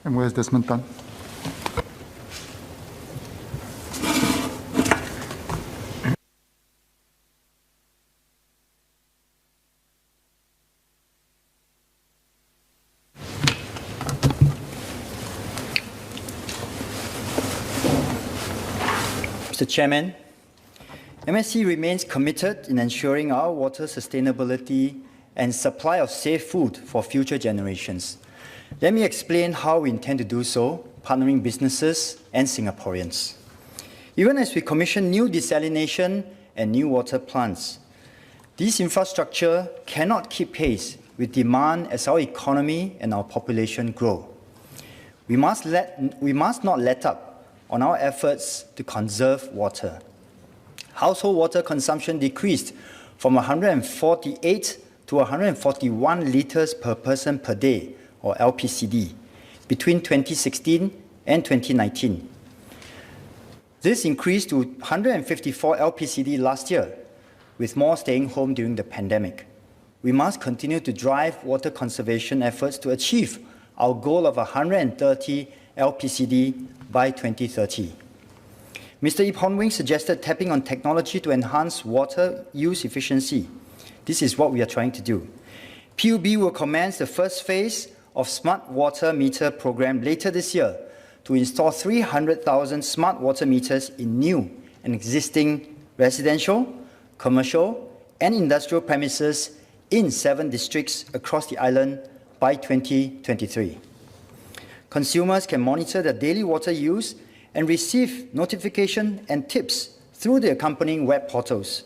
And where's Desmond Tan? Mr. Chairman, MSC remains committed in ensuring our water sustainability and supply of safe food for future generations. Let me explain how we intend to do so, partnering businesses and Singaporeans. Even as we commission new desalination and new water plants, this infrastructure cannot keep pace with demand as our economy and our population grow. We must not let up on our efforts to conserve water. Household water consumption decreased from 148 to 141 litres per person per day, or LPCD, between 2016 and 2019. This increased to 154 LPCD last year, with more staying home during the pandemic. We must continue to drive water conservation efforts to achieve our goal of 130 LPCD by 2030. Mr. Ip Hon Wing suggested tapping on technology to enhance water use efficiency. This is what we are trying to do. PUB will commence the first phase of Smart Water Meter program later this year to install 300,000 smart water meters in new and existing residential, commercial, and industrial premises in 7 districts across the island by 2023. Consumers can monitor their daily water use and receive notification and tips through the accompanying web portals.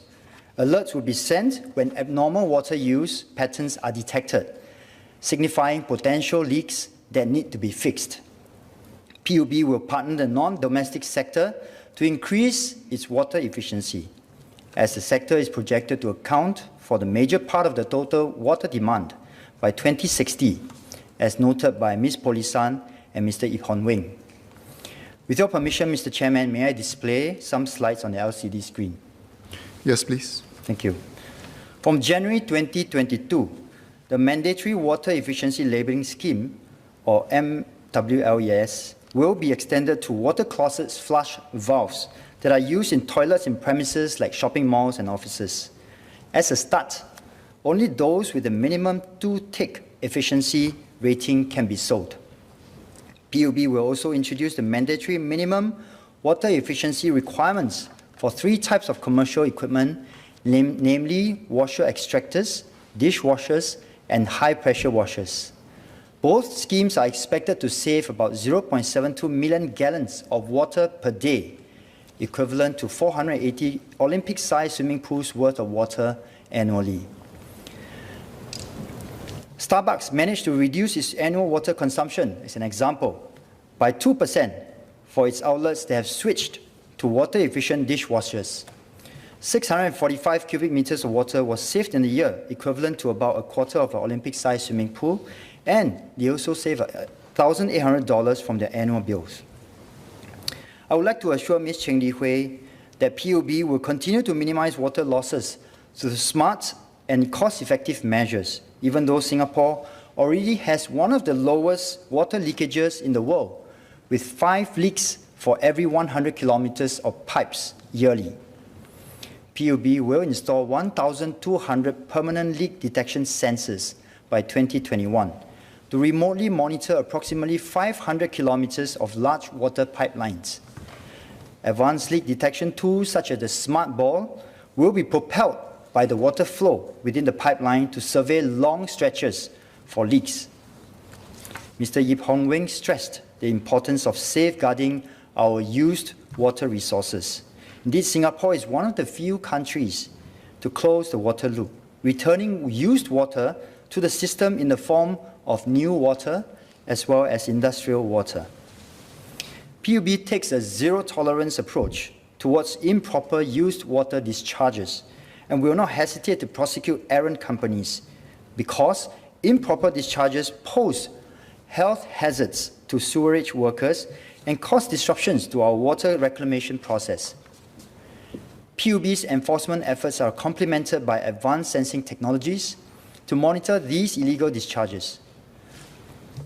Alerts will be sent when abnormal water use patterns are detected, signifying potential leaks that need to be fixed. PUB will partner the non-domestic sector to increase its water efficiency, as the sector is projected to account for the major part of the total water demand by 2060, as noted by Ms. Polisan and Mr. Ip Hon Wing. With your permission, Mr. Chairman, may I display some slides on the LCD screen? Yes, please. Thank you. From January 2022, the Mandatory Water Efficiency Labelling Scheme, or MWLES, will be extended to water closet flush valves that are used in toilets in premises like shopping malls and offices. As a start, only those with a minimum 2-tick efficiency rating can be sold. PUB will also introduce the mandatory minimum water efficiency requirements for 3 types of commercial equipment, namely washer extractors, dishwashers, and high-pressure washers. Both schemes are expected to save about 0.72 million gallons of water per day, equivalent to 480 Olympic-sized swimming pools worth of water annually. Starbucks managed to reduce its annual water consumption, as an example, by 2% for its outlets that have switched to water-efficient dishwashers. 645 cubic meters of water was saved in a year, equivalent to about a quarter of an Olympic-sized swimming pool, and they also saved $1,800 from their annual bills. I would like to assure Ms. Cheng Li Hui that PUB will continue to minimize water losses through smart and cost-effective measures, even though Singapore already has one of the lowest water leakages in the world, with 5 leaks for every 100 kilometers of pipes yearly. PUB will install 1,200 permanent leak detection sensors by 2021 to remotely monitor approximately 500 kilometers of large water pipelines. Advanced leak detection tools such as the Smart Ball will be propelled by the water flow within the pipeline to survey long stretches for leaks. Mr. Ip Hon Wing stressed the importance of safeguarding our used water resources. Indeed, Singapore is one of the few countries to close the water loop, returning used water to the system in the form of new water as well as industrial water. PUB takes a zero-tolerance approach towards improper used water discharges and will not hesitate to prosecute errant companies because improper discharges pose health hazards to sewerage workers and cause disruptions to our water reclamation process. PUB's enforcement efforts are complemented by advanced sensing technologies to monitor these illegal discharges.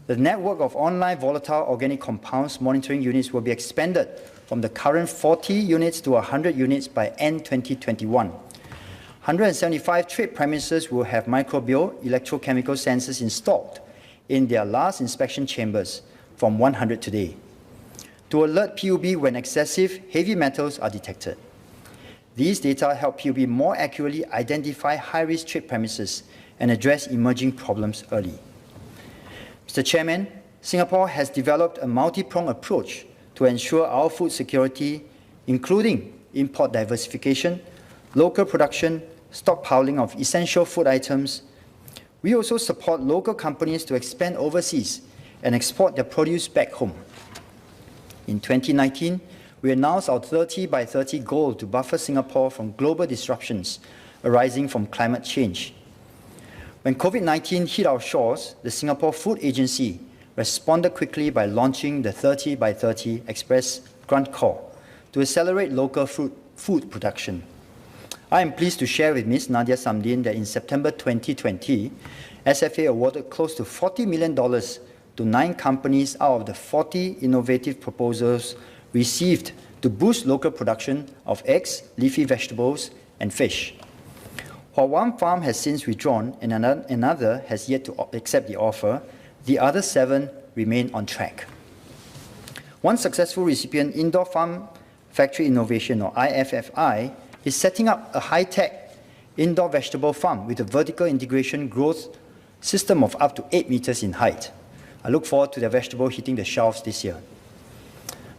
The network of online volatile organic compounds monitoring units will be expanded from the current 40 units to 100 units by end 2021. 175 trade premises will have microbial electrochemical sensors installed in their last inspection chambers from 100 today to alert PUB when excessive heavy metals are detected. These data help PUB more accurately identify high-risk trade premises and address emerging problems early. Mr. Chairman, Singapore has developed a multi-pronged approach to ensure our food security, including import diversification, local production, stockpiling of essential food items. We also support local companies to expand overseas and export their produce back home. In 2019, we announced our 30 by 30 goal to buffer Singapore from global disruptions arising from climate change. When COVID-19 hit our shores, the Singapore Food Agency responded quickly by launching the 30 by 30 Express Grant Call to accelerate local food production. I am pleased to share with Ms. Nadia Samdin that in September 2020, SFA awarded close to $40 million to 9 companies out of the 40 innovative proposals received to boost local production of eggs, leafy vegetables, and fish. While one farm has since withdrawn and another has yet to accept the offer, the other 7 remain on track. One successful recipient, Indoor Farm Factory Innovation, or IFFI, is setting up a high-tech indoor vegetable farm with a vertical integration growth system of up to 8 meters in height. I look forward to the vegetable hitting the shelves this year.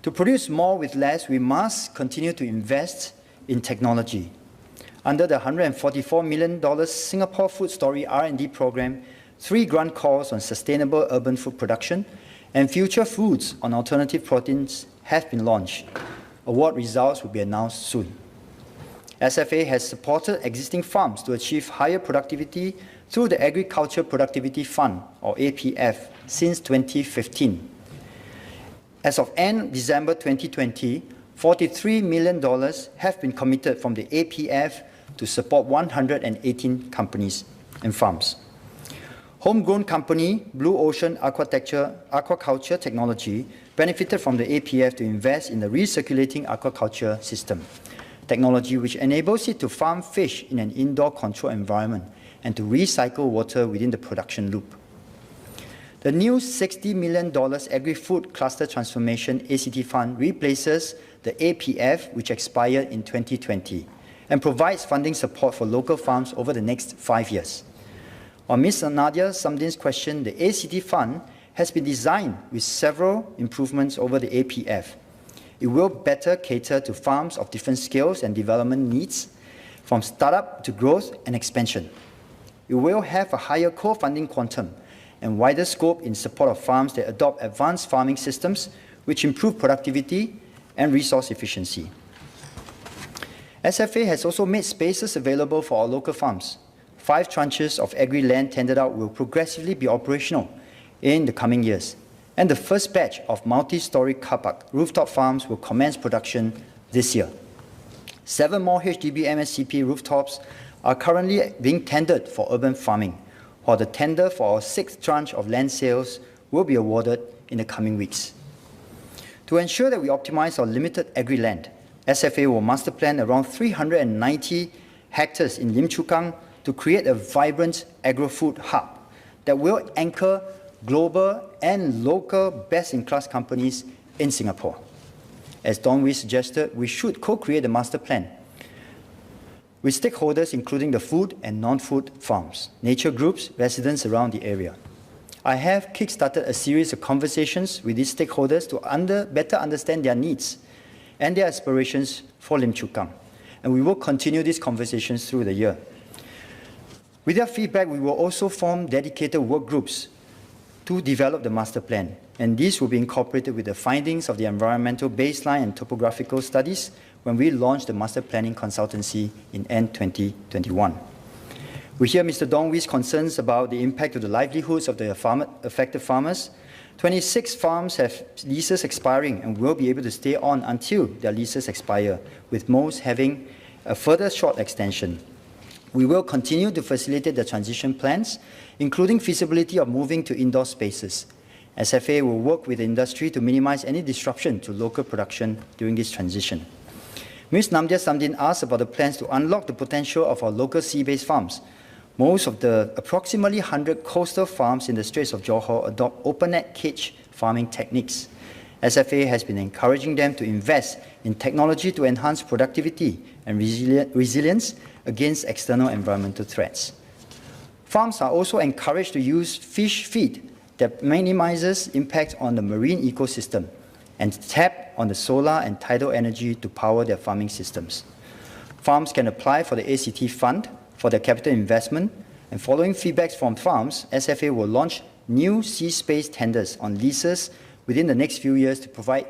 To produce more with less, we must continue to invest in technology. Under the $144 million Singapore Food Story R&D program, 3 grant calls on sustainable urban food production and future foods on alternative proteins have been launched. Award results will be announced soon. SFA has supported existing farms to achieve higher productivity through the Agriculture Productivity Fund, or APF, since 2015. As of end December 2020, $43 million have been committed from the APF to support 118 companies and farms. Homegrown company Blue Ocean Aquaculture Technology benefited from the APF to invest in the recirculating aquaculture system, technology which enables it to farm fish in an indoor controlled environment and to recycle water within the production loop. The new $60 million Agri-Food Cluster Transformation ACT Fund replaces the APF, which expired in 2020, and provides funding support for local farms over the next 5 years. On Ms. Nadia Samdin's question, the ACT Fund has been designed with several improvements over the APF. It will better cater to farms of different scales and development needs, from startup to growth and expansion. It will have a higher co-funding quantum and wider scope in support of farms that adopt advanced farming systems which improve productivity and resource efficiency. SFA has also made spaces available for our local farms. 5 tranches of agri-land tendered out will progressively be operational in the coming years, and the first batch of multi-story car park rooftop farms will commence production this year. 7 more HDB MSCP rooftops are currently being tendered for urban farming, while the tender for our 6th tranche of land sales will be awarded in the coming weeks. To ensure that we optimize our limited agri-land, SFA will master plan around 390 hectares in Lim Chu Kang to create a vibrant agro-food hub that will anchor global and local best-in-class companies in Singapore. As Don Wee suggested, we should co-create a master plan with stakeholders including the food and non-food farms, nature groups, residents around the area. I have kick-started a series of conversations with these stakeholders to better understand their needs and their aspirations for Lim Chu Kang, and we will continue these conversations through the year. With their feedback, we will also form dedicated work groups to develop the master plan, and these will be incorporated with the findings of the environmental baseline and topographical studies when we launch the master planning consultancy in end 2021. We hear Mr. Dong Wee's concerns about the impact of the livelihoods of the affected farmers. 26 farms have leases expiring and will be able to stay on until their leases expire, with most having a further short extension. We will continue to facilitate the transition plans, including feasibility of moving to indoor spaces. SFA will work with the industry to minimize any disruption to local production during this transition. Ms. Namdia Samdin asked about the plans to unlock the potential of our local sea-based farms. Most of the approximately 100 coastal farms in the Straits of Johor adopt open-net cage farming techniques. SFA has been encouraging them to invest in technology to enhance productivity and resilience against external environmental threats. Farms are also encouraged to use fish feed that minimizes impact on the marine ecosystem and tap on the solar and tidal energy to power their farming systems. Farms can apply for the ACT fund for their capital investment, and following feedbacks from farms, SFA will launch new sea space tenders on leases within the next few years to provide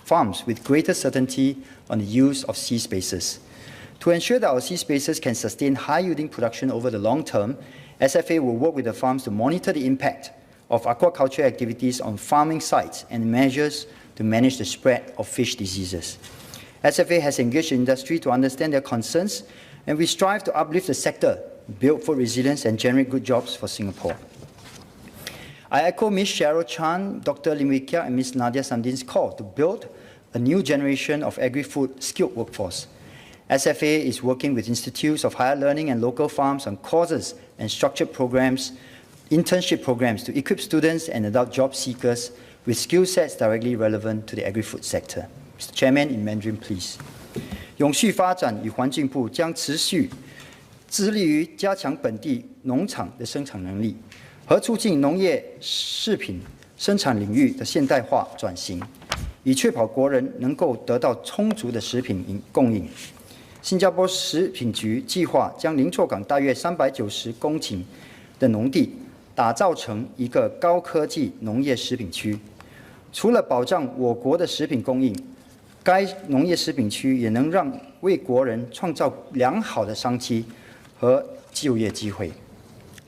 farms with greater certainty on the use of sea spaces. To ensure that our sea spaces can sustain high-yielding production over the long term, SFA will work with the farms to monitor the impact of aquaculture activities on farming sites and measures to manage the spread of fish diseases. SFA has engaged the industry to understand their concerns, and we strive to uplift the sector, build food resilience, and generate good jobs for Singapore. I echo Ms. Cheryl Chan, Dr. Lim Wee Kiak, and Ms. Nadia Samdin's call to build a new generation of agri-food skilled workforce. SFA is working with institutes of higher learning and local farms on courses and structured programs, internship programs to equip students and adult job seekers with skill sets directly relevant to the agri-food sector. Mr. Chairman, in Mandarin, please. 永续发展与环境部将持续致力于加强本地农场的生产能力和促进农业食品生产领域的现代化转型，以确保国人能够得到充足的食品供应。新加坡食品局计划将零错港大约390公顷的农地打造成一个高科技农业食品区。除了保障我国的食品供应，该农业食品区也能让为国人创造良好的商机和就业机会。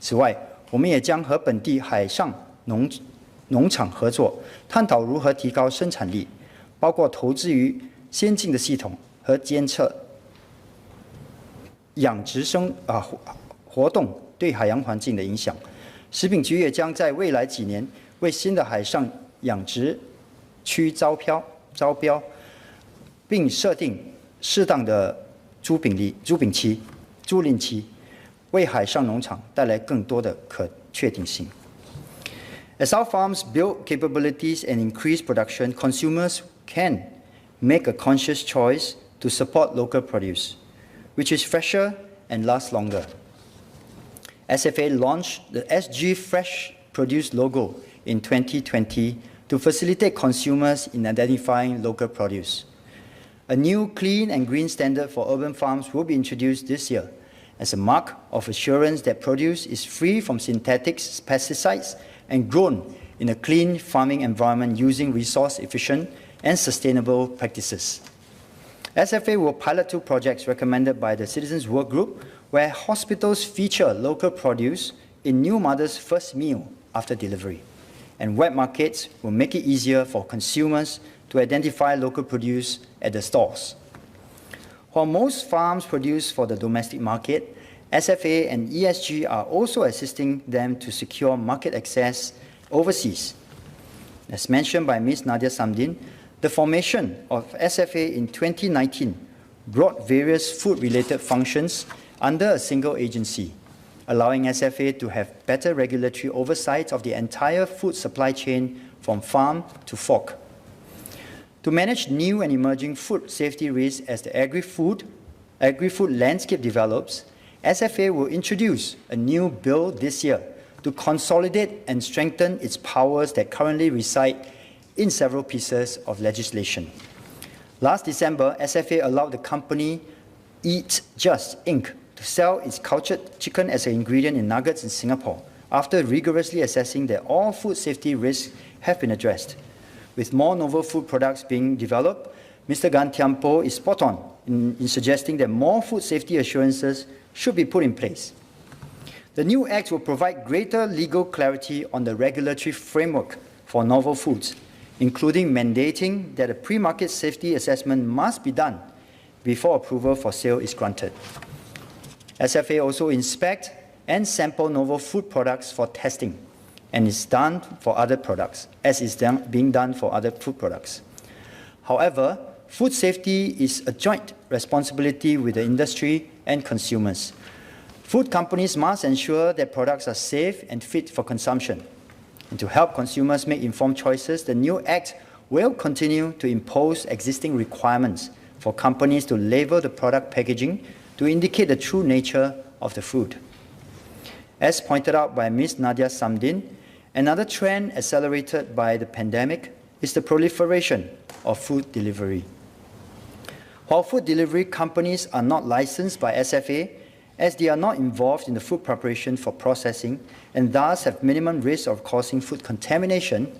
此外，我们也将和本地海上农场合作，探讨如何提高生产力，包括投资于先进的系统和监测养殖活动对海洋环境的影响。食品局也将在未来几年为新的海上养殖区招标，并设定适当的租赁期，为海上农场带来更多的可确定性。As our farms build capabilities and increase production, consumers can make a conscious choice to support local produce, which is fresher and lasts longer. SFA launched the SG Fresh Produce logo in 2020 to facilitate consumers in identifying local produce. A new clean and green standard for urban farms will be introduced this year as a mark of assurance that produce is free from synthetics, pesticides, and grown in a clean farming environment using resource-efficient and sustainable practices. SFA will pilot 2 projects recommended by the Citizens Work Group where hospitals feature local produce in new mothers' first meal after delivery, and wet markets will make it easier for consumers to identify local produce at the stores. While most farms produce for the domestic market, SFA and ESG are also assisting them to secure market access overseas. As mentioned by Ms. Nadia Samdin, the formation of SFA in 2019 brought various food-related functions under a single agency, allowing SFA to have better regulatory oversight of the entire food supply chain from farm to fork. To manage new and emerging food safety risks as the agri-food landscape develops, SFA will introduce a new bill this year to consolidate and strengthen its powers that currently reside in several pieces of legislation. Last December, SFA allowed the company Eat Just Inc. to sell its cultured chicken as an ingredient in nuggets in Singapore after rigorously assessing that all food safety risks have been addressed. With more novel food products being developed, Mr. Gan Tiampo is spot on in suggesting that more food safety assurances should be put in place. The new Act will provide greater legal clarity on the regulatory framework for novel foods, including mandating that a pre-market safety assessment must be done before approval for sale is granted. SFA also inspect and sample novel food products for testing and is done for other products, as is being done for other food products. However, food safety is a joint responsibility with the industry and consumers. Food companies must ensure that products are safe and fit for consumption. And to help consumers make informed choices, the new Act will continue to impose existing requirements for companies to label the product packaging to indicate the true nature of the food. As pointed out by Ms. Nadia Samdin, another trend accelerated by the pandemic is the proliferation of food delivery. While food delivery companies are not licensed by SFA, as they are not involved in the food preparation for processing and thus have minimum risk of causing food contamination,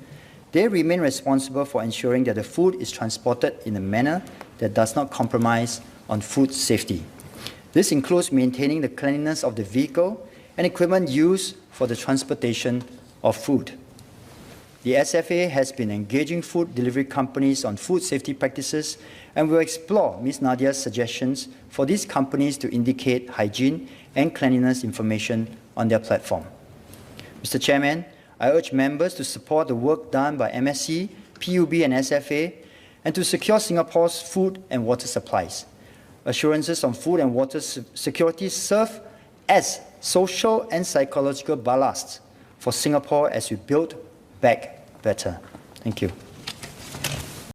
they remain responsible for ensuring that the food is transported in a manner that does not compromise on food safety. This includes maintaining the cleanliness of the vehicle and equipment used for the transportation of food. The SFA has been engaging food delivery companies on food safety practices and will explore Ms. Nadia's suggestions for these companies to indicate hygiene and cleanliness information on their platform. Mr. Chairman, I urge members to support the work done by MSC, PUB and SFA and to secure Singapore's food and water supplies. Assurances on food and water security serve as social and psychological ballast for Singapore as we build back better. Thank you.